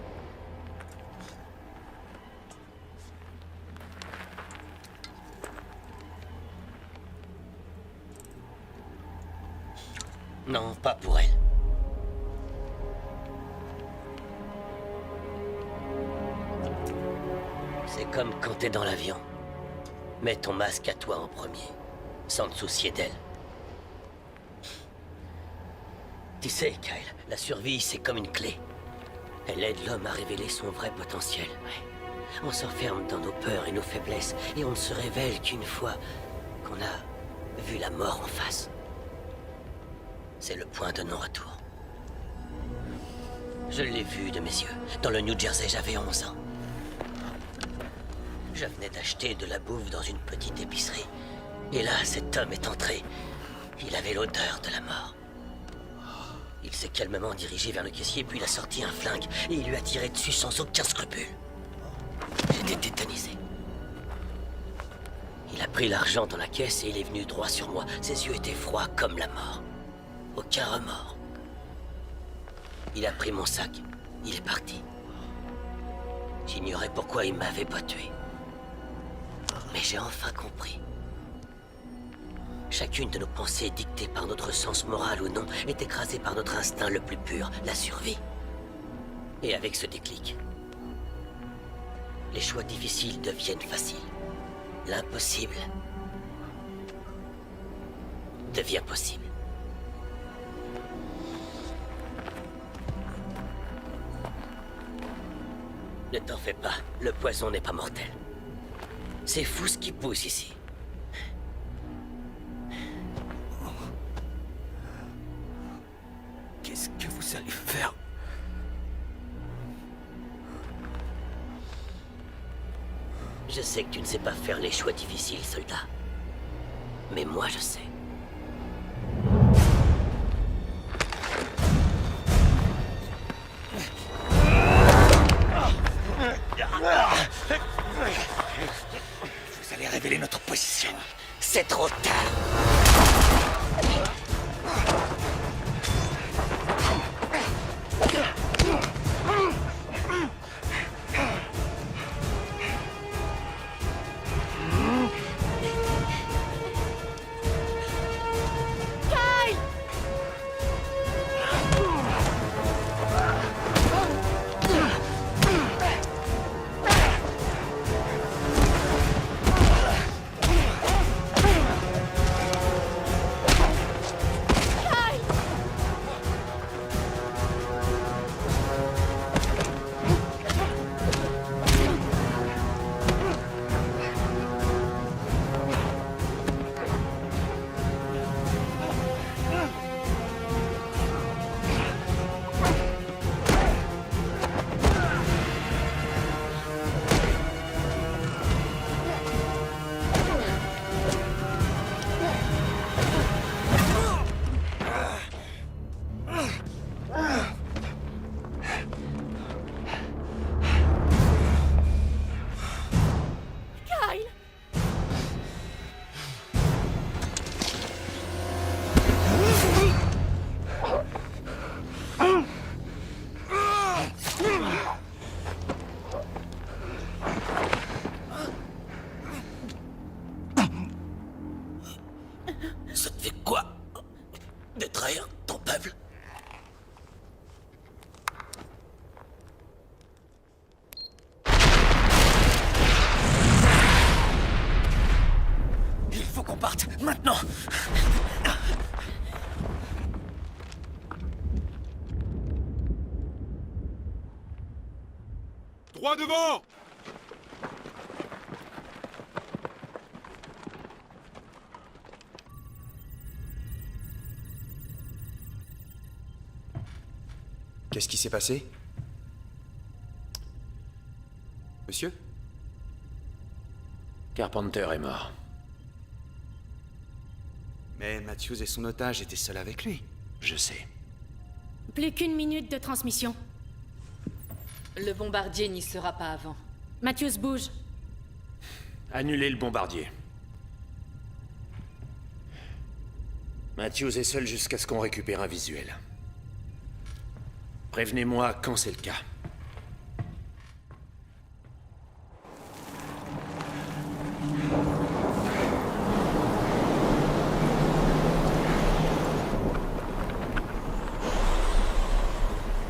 Non, pas pour elle. C'est comme quand t'es dans l'avion. Mets ton masque à toi en premier, sans te soucier d'elle. Tu sais, Kyle, la survie, c'est comme une clé. Elle aide l'homme à révéler son vrai potentiel. On s'enferme dans nos peurs et nos faiblesses, et on ne se révèle qu'une fois qu'on a vu la mort en face. C'est le point de non-retour. Je l'ai vu de mes yeux. Dans le New Jersey, j'avais 11 ans. Je venais d'acheter de la bouffe dans une petite épicerie. Et là, cet homme est entré. Il avait l'odeur de la mort. Il s'est calmement dirigé vers le caissier, puis il a sorti un flingue, et il lui a tiré dessus sans aucun scrupule. J'étais tétanisé. Il a pris l'argent dans la caisse et il est venu droit sur moi. Ses yeux étaient froids comme la mort. Aucun remords. Il a pris mon sac. Il est parti. J'ignorais pourquoi il m'avait pas tué. Mais j'ai enfin compris. Chacune de nos pensées, dictées par notre sens moral ou non, est écrasée par notre instinct le plus pur, la survie. Et avec ce déclic, les choix difficiles deviennent faciles. L'impossible devient possible. Ne t'en fais pas, le poison n'est pas mortel. C'est fou ce qui pousse ici. Qu'est-ce que vous allez faire? Je sais que tu ne sais pas faire les choix difficiles, soldat. Mais moi, je sais. Vous allez révéler notre position. C'est trop tard. Maintenant! Droit devant! Qu'est-ce qui s'est passé? Monsieur? Carpenter est mort. Mais Matthews et son otage étaient seuls avec lui. Je sais. Plus qu'une minute de transmission. Le bombardier n'y sera pas avant. Matthews bouge. Annulez le bombardier. Matthews est seul jusqu'à ce qu'on récupère un visuel. Prévenez-moi quand c'est le cas.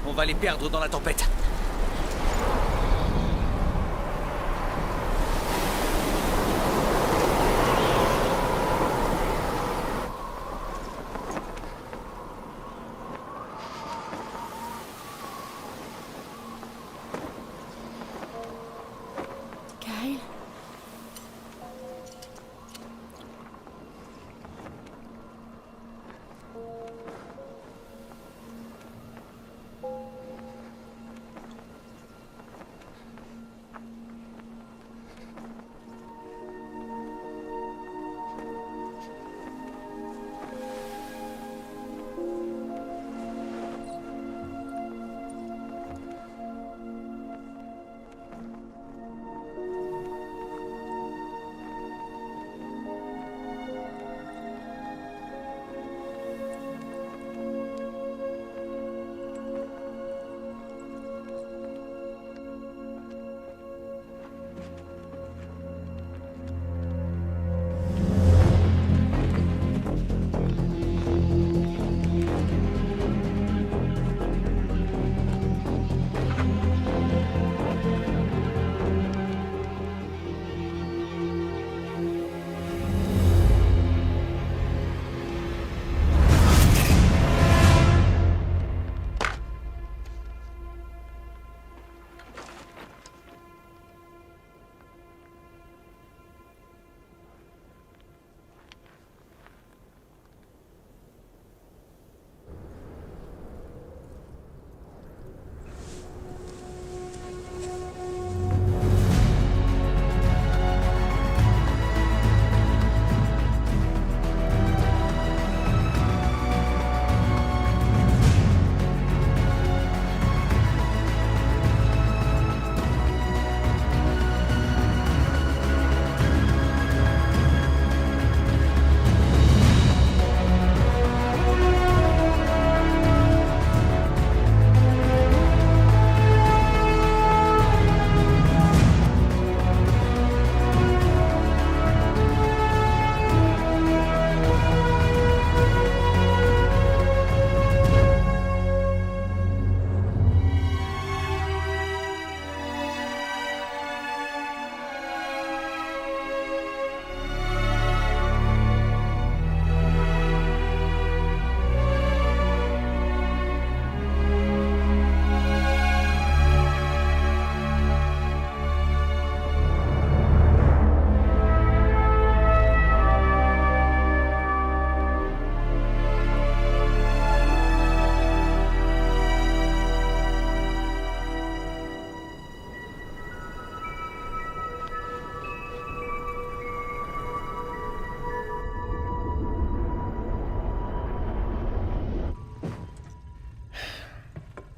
On va les perdre dans la tempête. Kyle?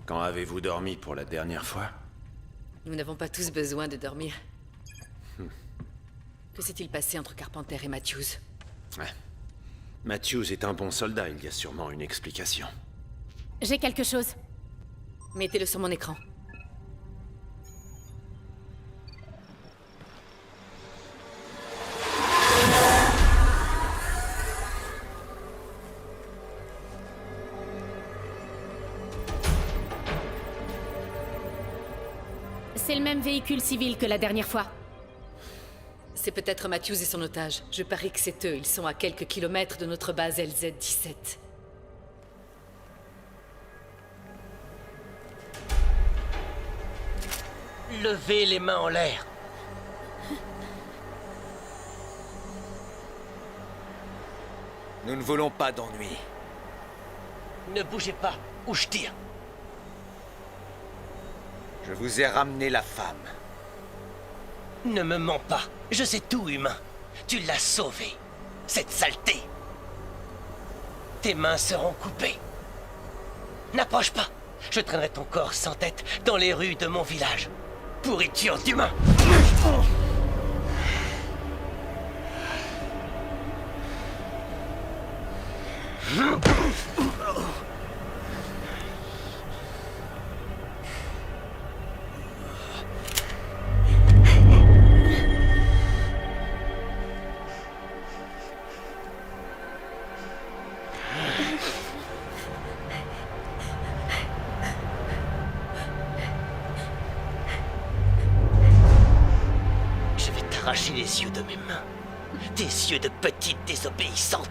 Quand avez-vous dormi pour la dernière fois? Nous n'avons pas tous besoin de dormir. Que s'est-il passé entre Carpenter et Matthews? Matthews est un bon soldat, il y a sûrement une explication. J'ai quelque chose. Mettez-le sur mon écran. C'est le même véhicule civil que la dernière fois. C'est peut-être Matthews et son otage. Je parie que c'est eux. Ils sont à quelques kilomètres de notre base LZ-17. Levez les mains en l'air. Nous ne voulons pas d'ennui. Ne bougez pas, ou je tire. Je vous ai ramené la femme. Ne me mens pas. Je sais tout, humain. Tu l'as sauvée. Cette saleté. Tes mains seront coupées. N'approche pas. Je traînerai ton corps sans tête dans les rues de mon village. Pourriture d'humain. Je vais t'arracher les yeux de mes mains. Tes yeux de petite désobéissante.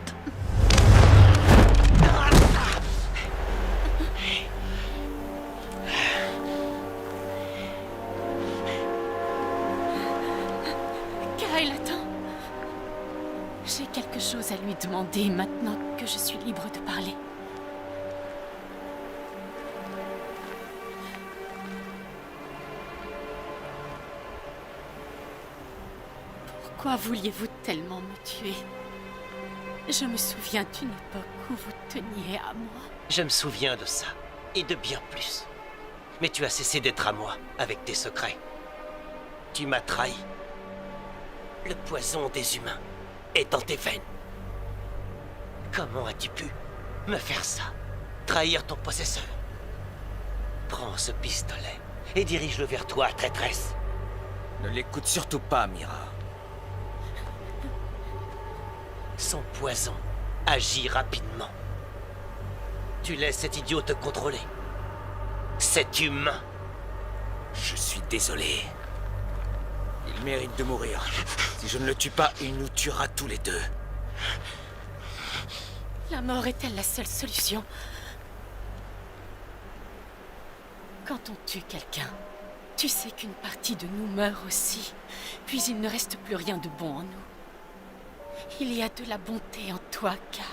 Kyle, attends. J'ai quelque chose à lui demander maintenant que je suis libre de parler. Pourquoi vouliez-vous tellement me tuer? Je me souviens d'une époque où vous teniez à moi. Je me souviens de ça, et de bien plus. Mais tu as cessé d'être à moi, avec tes secrets. Tu m'as trahi. Le poison des humains est dans tes veines. Comment as-tu pu me faire ça? Trahir ton possesseur? Prends ce pistolet et dirige-le vers toi, traîtresse. Ne l'écoute surtout pas, Mira. Son poison agit rapidement. Tu laisses cet idiot te contrôler. Cet humain. Je suis désolé. Il mérite de mourir. Si je ne le tue pas, il nous tuera tous les deux. La mort est-elle la seule solution? Quand on tue quelqu'un, tu sais qu'une partie de nous meurt aussi. Puis il ne reste plus rien de bon en nous. Il y a de la bonté en toi, Kyle.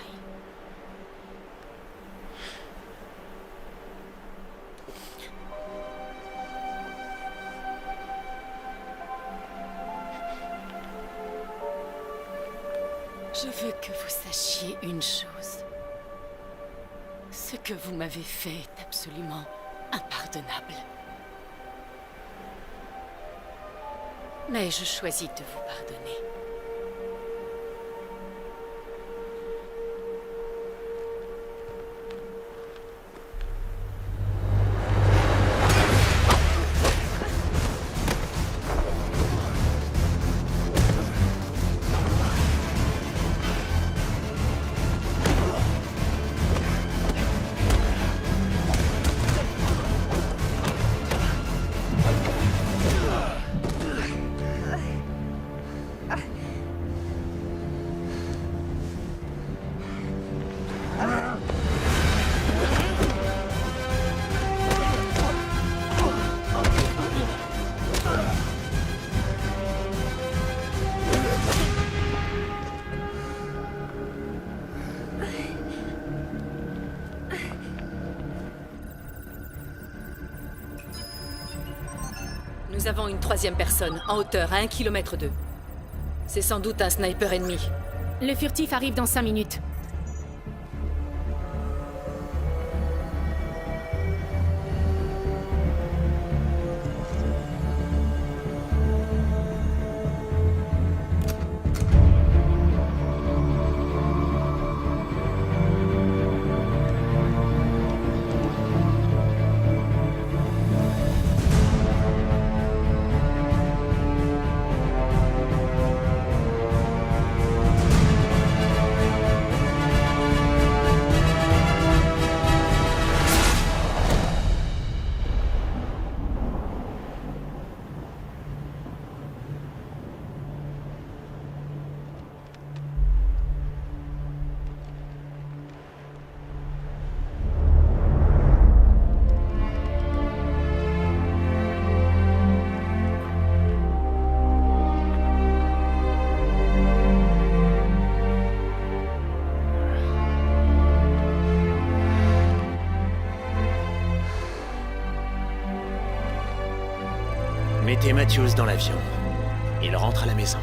Je veux que vous sachiez une chose. Ce que vous m'avez fait est absolument impardonnable. Mais je choisis de vous pardonner. Nous avons une troisième personne, en hauteur, à 1 kilomètre d'eux. C'est sans doute un sniper ennemi. Le furtif arrive dans 5 minutes. Mettez Matthews dans l'avion. Il rentre à la maison.